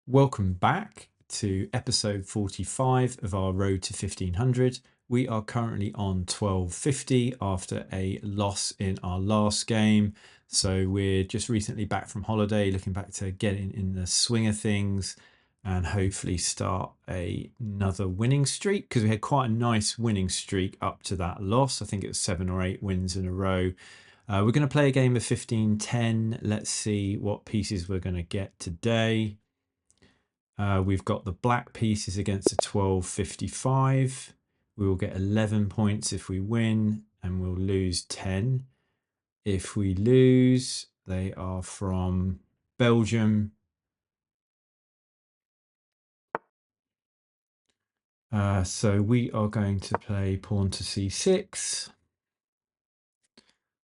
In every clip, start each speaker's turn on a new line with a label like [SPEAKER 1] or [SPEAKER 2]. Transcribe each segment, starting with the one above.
[SPEAKER 1] Welcome back to episode 45 of our Road to 1500. We are currently on 1250 after a loss in our last game. So we're just recently back from holiday, looking back to getting in the swing of things and hopefully start another winning streak, because we had quite a nice winning streak up to that loss. I think it was 7 or 8 wins in a row. We're going to play a game of 15-10. Let's see what pieces we're going to get today. We've got the black pieces against a 12.55. We will get 11 points if we win, and we'll lose 10. If we lose, they are from Belgium. So we are going to play pawn to c6.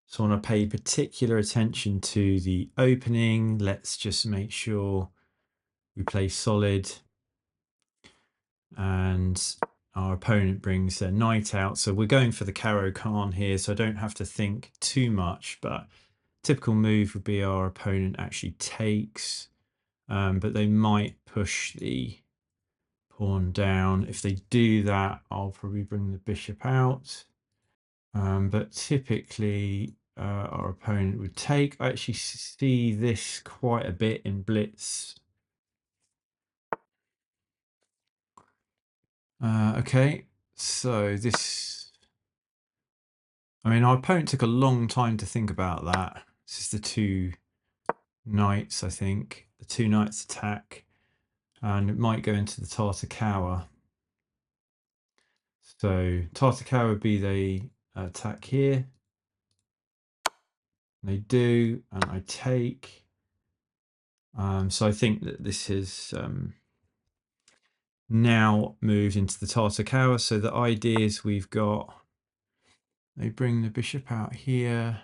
[SPEAKER 1] So I want to pay particular attention to the opening. Let's just make sure we play solid. And our opponent brings their knight out. So we're going for the Caro-Kann here, so I don't have to think too much, but typical move would be our opponent actually takes, but they might push the pawn down. If they do that, I'll probably bring the bishop out. But typically our opponent would take. I actually see this quite a bit in blitz. Okay, so this, I mean, our opponent took a long time to think about that. This is the two knights, I think. The two knights attack, and it might go into the Tartakower. So Tartakower would be the attack here. They do, and I take. So I think that this is now moved into the Tartakower. So the idea is we've got, they bring the bishop out here.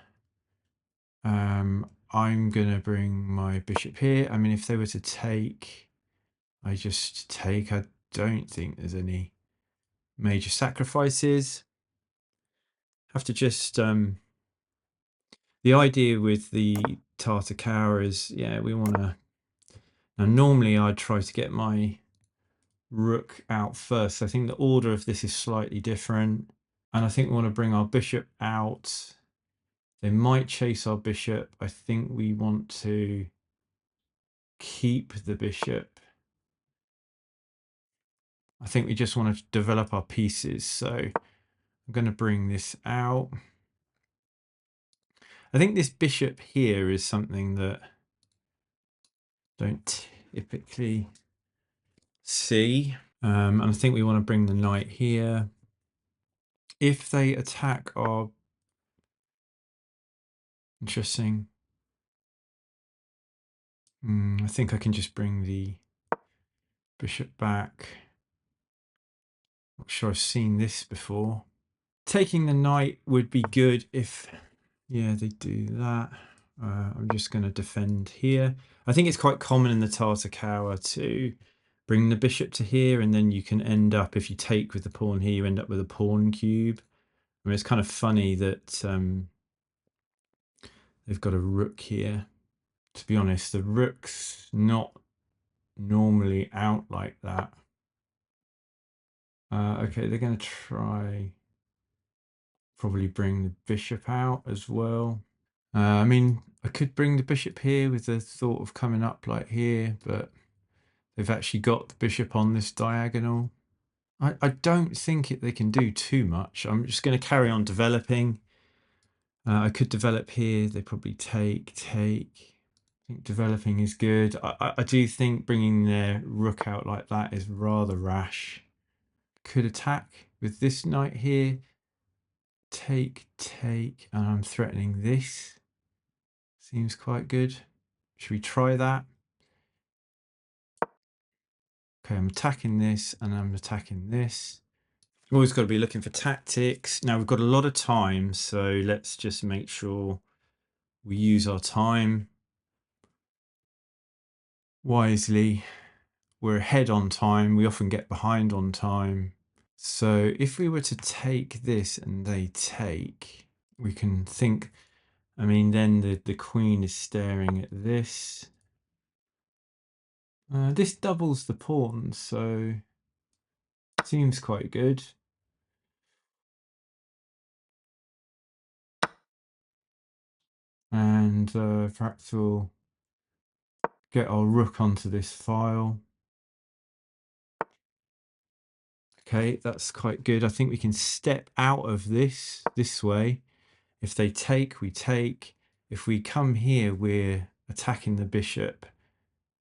[SPEAKER 1] I'm going to bring my bishop here. I mean, if they were to take, I just take. I don't think there's any major sacrifices. Have to just, the idea with the Tartakower is, yeah, we want to, now normally I'd try to get my rook out first. I think the order of this is slightly different. And I think we want to bring our bishop out. They might chase our bishop. I think we want to keep the bishop. I think we just want to develop our pieces. So I'm going to bring this out. I think this bishop here is something that I don't typically see. And I think we want to bring the knight here. If they attack our... Interesting. I think I can just bring the bishop back. Not sure I've seen this before. Taking the knight would be good if, yeah, they do that. I'm just going to defend here. I think it's quite common in the Tartakower to bring the bishop to here, and then you can end up, if you take with the pawn here, you end up with a pawn cube. I mean, it's kind of funny that they've got a rook here. To be honest, the rook's not normally out like that. Okay, they're going to try probably bring the bishop out as well. I mean, I could bring the bishop here with the thought of coming up like here, but they've actually got the bishop on this diagonal. I don't think they can do too much. I'm just going to carry on developing. I could develop here. They probably take. I think developing is good. I do think bringing their rook out like that is rather rash. Could attack with this knight here. Take, and I'm threatening this. Seems quite good. Should we try that? Okay, I'm attacking this and I'm attacking this. We've always got to be looking for tactics. Now we've got a lot of time, so let's just make sure we use our time wisely. We're ahead on time. We often get behind on time. So if we were to take this and they take, we can think, I mean, then the queen is staring at this. This doubles the pawn, so seems quite good. And perhaps we'll get our rook onto this file. Okay, that's quite good. I think we can step out of this way. If they take, we take. If we come here, we're attacking the bishop.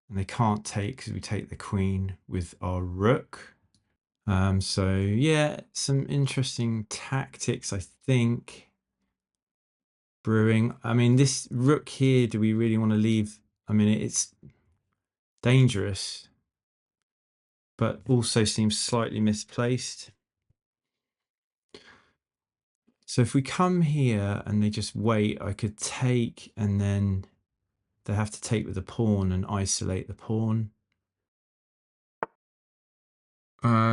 [SPEAKER 1] And they can't take because we take the queen with our rook. So yeah, some interesting tactics, I think, brewing. I mean, this rook here, do we really want to leave? I mean, it's dangerous, but also seems slightly misplaced. So if we come here and they just wait, I could take, and then they have to take with the pawn and isolate the pawn.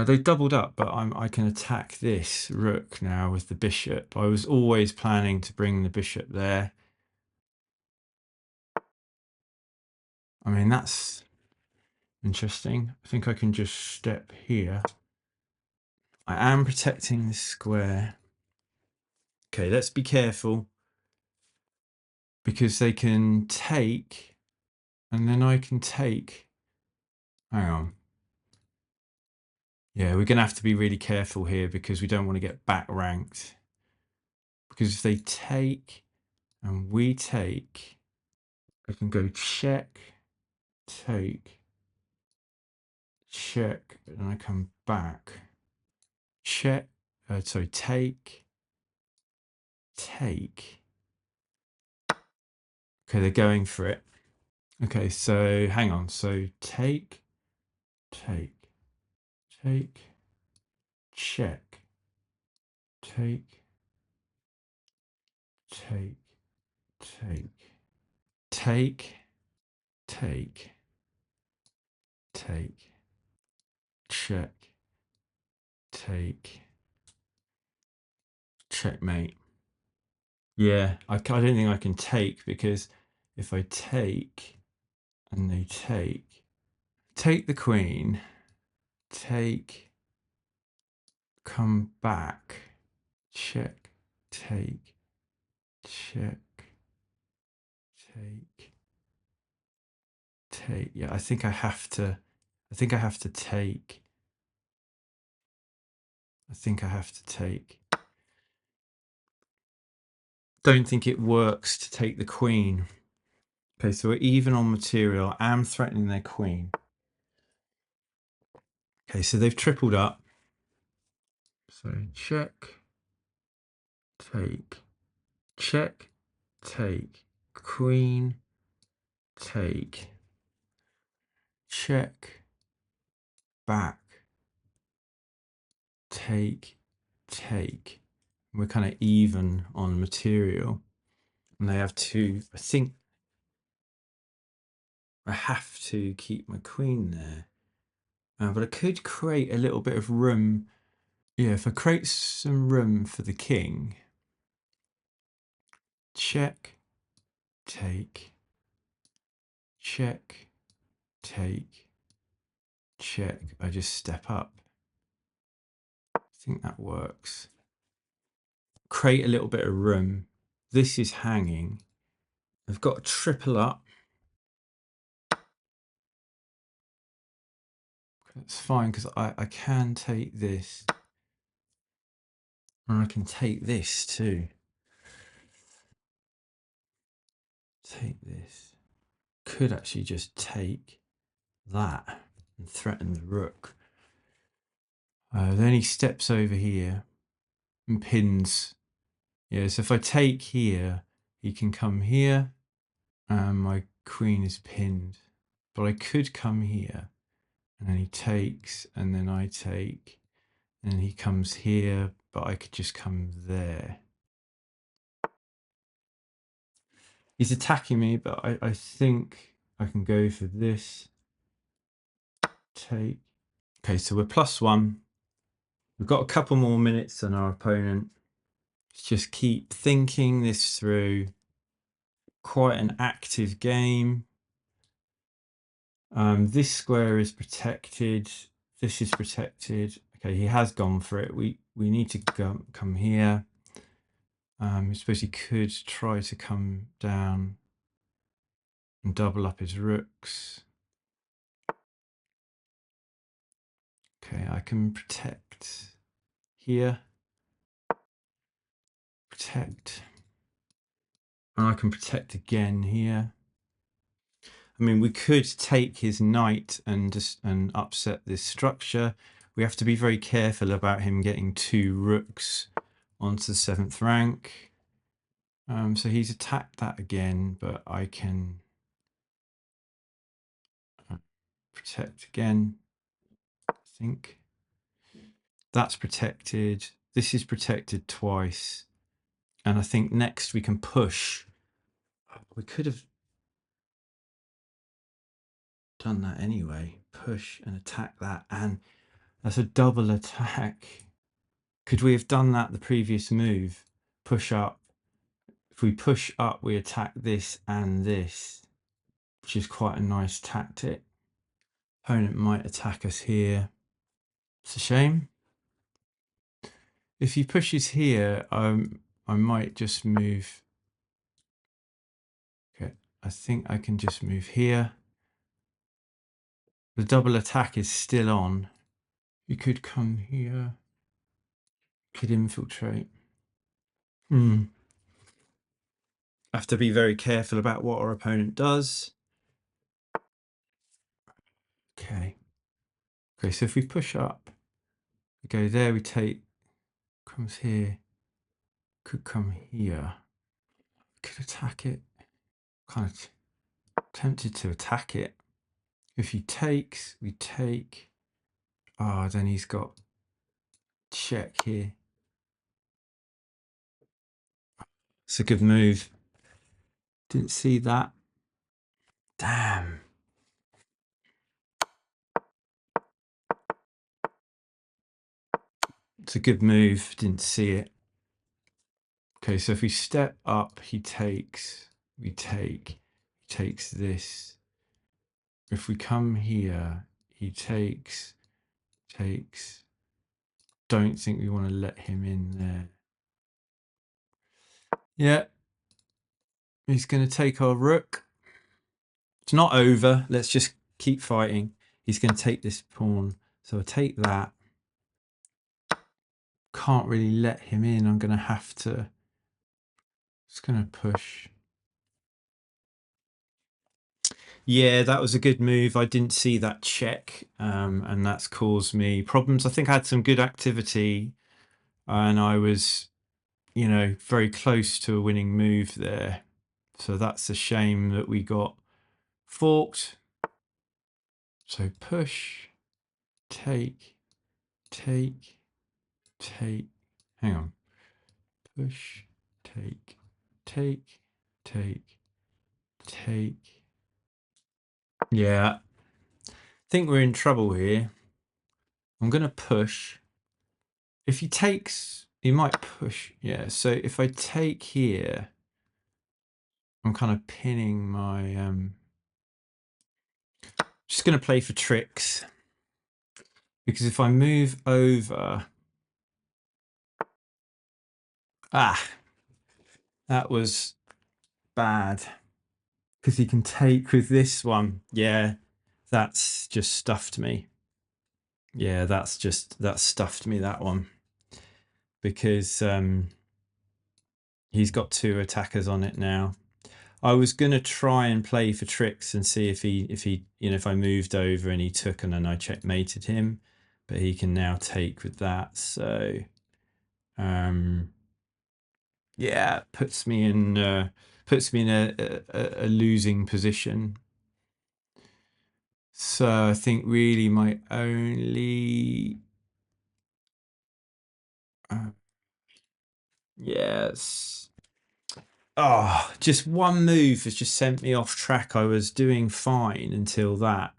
[SPEAKER 1] They doubled up, but I can attack this rook now with the bishop. I was always planning to bring the bishop there. I mean, that's interesting. I think I can just step here. I am protecting the square. Okay, let's be careful, because they can take, and then I can take. Hang on. Yeah, we're going to have to be really careful here because we don't want to get back ranked. Because if they take and we take, I can go check, take, check, and I come back. Check, sorry, take. Okay, they're going for it. Okay, so hang on. So take, check, take, take, take, take, check, take, checkmate. Yeah, I don't think I can take, because if I take and they take the queen, take, come back, check, take, check, take. Yeah, I think I have to take. I think I have to take. Don't think it works to take the queen. Okay, so we're even on material. I am threatening their queen. Okay, so they've tripled up. So check, take, check, take, queen, take, check, back, take. We're kind of even on material. And they have to, I think I have to keep my queen there. But I could create a little bit of room. Yeah, if I create some room for the king, check, take, check, take, check. I just step up. I think that works. Create a little bit of room. This is hanging. I've got a triple up. That's fine, because I can take this. And I can take this too. Take this. Could actually just take that and threaten the rook. Then he steps over here and pins. Yeah, so if I take here, he can come here and my queen is pinned. But I could come here and then he takes and then I take and then he comes here, but I could just come there. He's attacking me, but I think I can go for this. Take. Okay, so we're +1. We've got a couple more minutes than our opponent. Let's just keep thinking this through. Quite an active game. This square is protected. This is protected. Okay, he has gone for it. We need to come here. I suppose he could try to come down and double up his rooks. Okay, I can protect here. Protect. And I can protect again here. I mean, we could take his knight and upset this structure. We have to be very careful about him getting 2 rooks onto the 7th rank. So he's attacked that again, but I can protect again, I think. That's protected. This is protected twice. And I think next we can push. We could have done that anyway. Push and attack that. And that's a double attack. Could we have done that the previous move? Push up. If we push up, we attack this and this, which is quite a nice tactic. Opponent might attack us here. It's a shame. If he pushes here, I might just move. Okay, I think I can just move here. The double attack is still on. You could come here. Could infiltrate. Have to be very careful about what our opponent does. Okay. Okay, so if we push up, we go there, we take, comes here, could come here. Could attack it. Kind of tempted to attack it. If he takes, we take. Ah, then he's got check here. It's a good move. Didn't see that. Damn. It's a good move. Didn't see it. Okay, so if we step up, he takes. We take. He takes this. If we come here, he takes. Takes. Don't think we want to let him in there. Yeah. He's going to take our rook. It's not over. Let's just keep fighting. He's going to take this pawn. So I'll take that. Can't really let him in. I'm going to have to. Just going to push. Yeah, that was a good move. I didn't see that check, and that's caused me problems. I think I had some good activity, and I was, very close to a winning move there. So that's a shame that we got forked. So push, take, take, take. Hang on. Push, take, take, take, take. Yeah, I think we're in trouble here. I'm going to push. If he takes, he might push. Yeah, so if I take here, I'm kind of pinning my... just going to play for tricks. Because if I move over... that was bad. Because he can take with this one. Yeah, that's just stuffed me. Yeah, that stuffed me, that one. Because he's got 2 attackers on it now. I was going to try and play for tricks and see if he, if I moved over and he took and then I checkmated him, but he can now take with that. So, yeah, puts me in a losing position. So I think really my only, yes. Oh, just one move has just sent me off track. I was doing fine until that.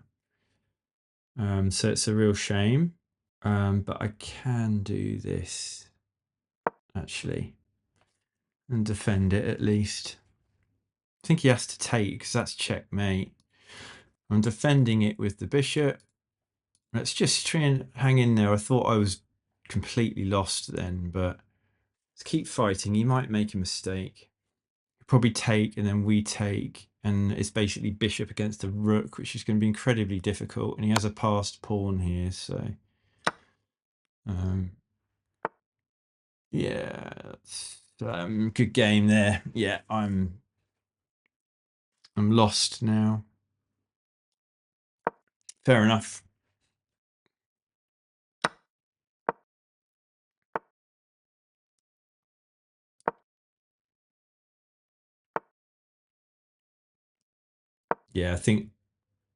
[SPEAKER 1] So it's a real shame. But I can do this, actually, and defend it at least. I think he has to take, because that's checkmate. I'm defending it with the bishop. Let's just try and hang in there. I thought I was completely lost then, but let's keep fighting. He might make a mistake. He'll probably take, and then we take, and it's basically bishop against the rook, which is going to be incredibly difficult. And he has a passed pawn here, so yeah, it's, good game there. Yeah, I'm lost now. Fair enough. Yeah, I think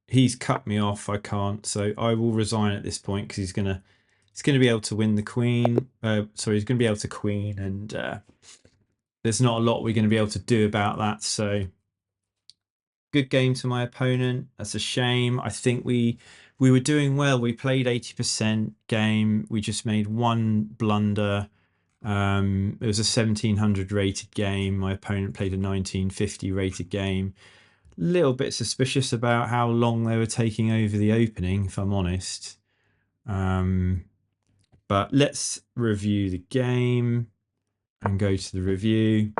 [SPEAKER 1] he's cut me off. I can't, so I will resign at this point because he's gonna be able to win the queen. Sorry, he's gonna be able to queen, and there's not a lot we're going to be able to do about that. So good game to my opponent. That's a shame. I think we were doing well. We played 80% game. We just made one blunder. It was a 1700 rated game. My opponent played a 1950 rated game. Little bit suspicious about how long they were taking over the opening, if I'm honest. But let's review the game and go to the review.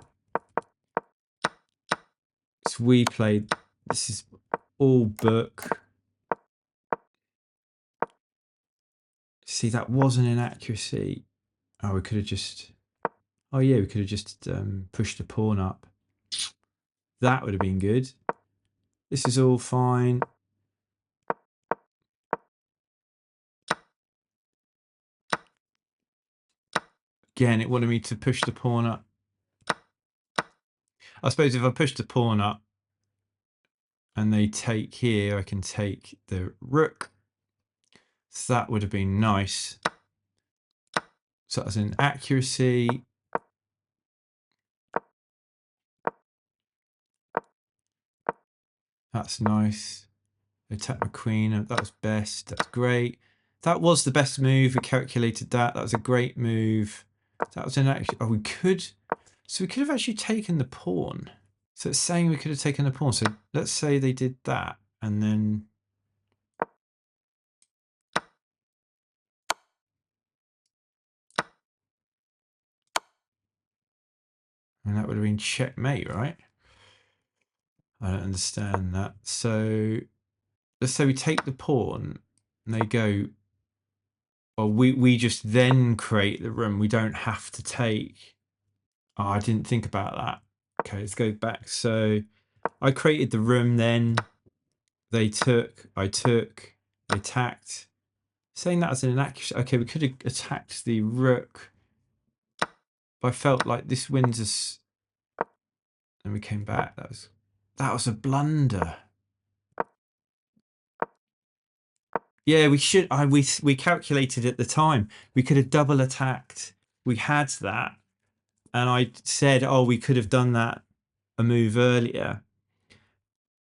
[SPEAKER 1] So we played, this is all book. See, that was an inaccuracy. Oh, we could have just, oh yeah, we could have just pushed a pawn up. That would have been good. This is all fine. Again, it wanted me to push the pawn up. I suppose if I push the pawn up and they take here, I can take the rook. So that would have been nice. So that's an accuracy. That's nice. Attack my queen. That was best. That's great. That was the best move. We calculated that. That was a great move. That was an actually. Oh, we could. So we could have actually taken the pawn. So it's saying we could have taken the pawn. So let's say they did that, and then. And that would have been checkmate, right? I don't understand that. So let's say we take the pawn, and they go. Well, we just then create the room. We don't have to take. Oh, I didn't think about that. Okay, let's go back. So I created the room, then they took, I took, they attacked. Saying that as an inaccuracy. Okay, we could have attacked the rook. But I felt like this wins us. And we came back. That was a blunder. Yeah, we should. We calculated at the time. We could have double attacked. We had that. And I said, oh, we could have done that a move earlier.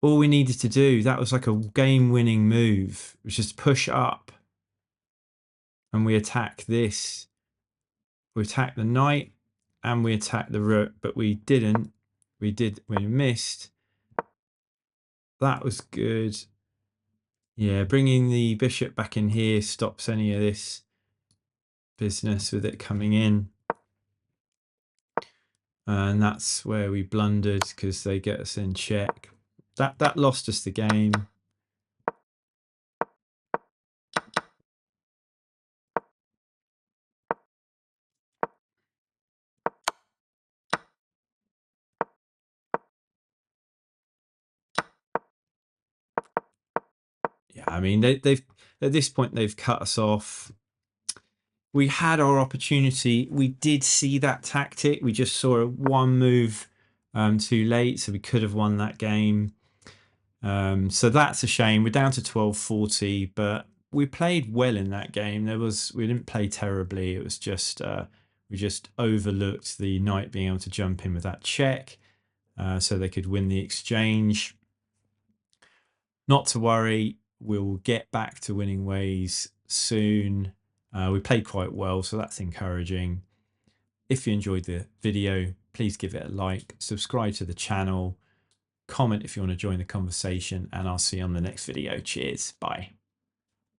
[SPEAKER 1] All we needed to do, that was like a game-winning move, was just push up. And we attack this. We attack the knight and we attack the rook, but we didn't. We missed. That was good. Yeah, bringing the bishop back in here stops any of this business with it coming in. And that's where we blundered because they get us in check. That lost us the game. Yeah, I mean, they've at this point they've cut us off. We had our opportunity. We did see that tactic. We just saw one move too late, so we could have won that game. So that's a shame. We're down to 1240, but we played well in that game. We didn't play terribly. It was just we just overlooked the knight being able to jump in with that check, so they could win the exchange. Not to worry, we'll get back to winning ways soon. We played quite well, so that's encouraging. If you enjoyed the video, please give it a like, subscribe to the channel, comment if you want to join the conversation, and I'll see you on the next video. Cheers. Bye.